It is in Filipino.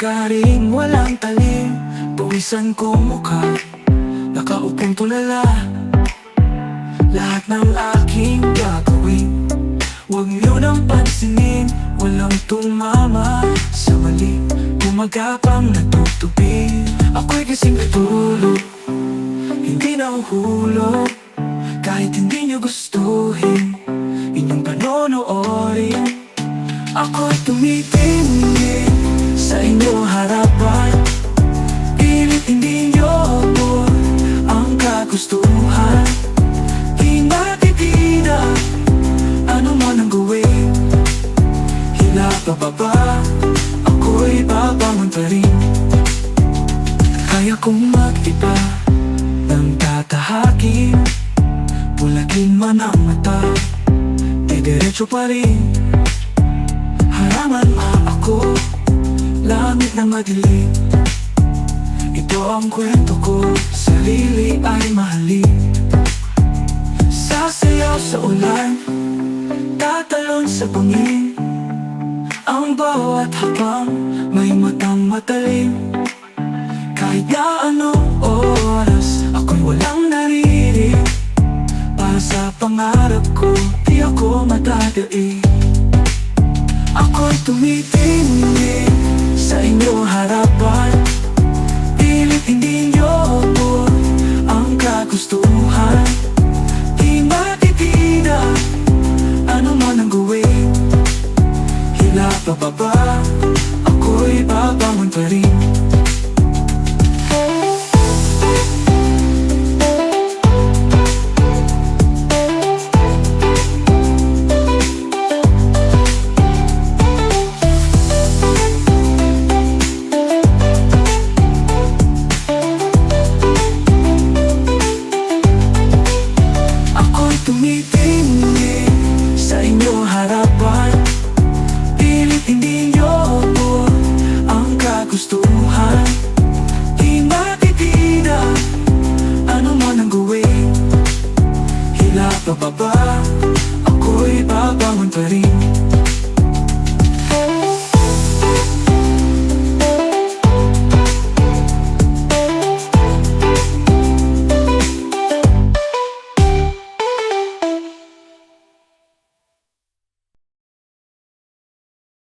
garing walang talim, pawisan ko mukha, nakaupong tulala. Lahat ng aking gagawin, huwag niyo nang pansinin. Walang tumama sa mali, gumagapang natutupi. Ako'y kasing katulog, hindi nahuhulog. Kahit hindi niyo gustuhin, inyong panonoorin. Ako'y tumitingin sa inyong harapan, pilit hindi niyo abot ang kagustuhan. Di matitida, ano man ang gawin, hila pababa, ako'y babangon pa rin. Kaya kong mag-iba ng tatahakin, bulagin man ang mata, diretso pa rin. Haraman ako, langit na madilim. Ito ang kwento ko, sarili ay mahalin. Sasayaw sa ulan, tatalon sa bangin. Ang bawat habang may matang matalim. Kahit na anong oras, ako'y walang naririnig. Para sa pangarap ko, di ako madadali. Ako'y tumitingin sa inyong harapan,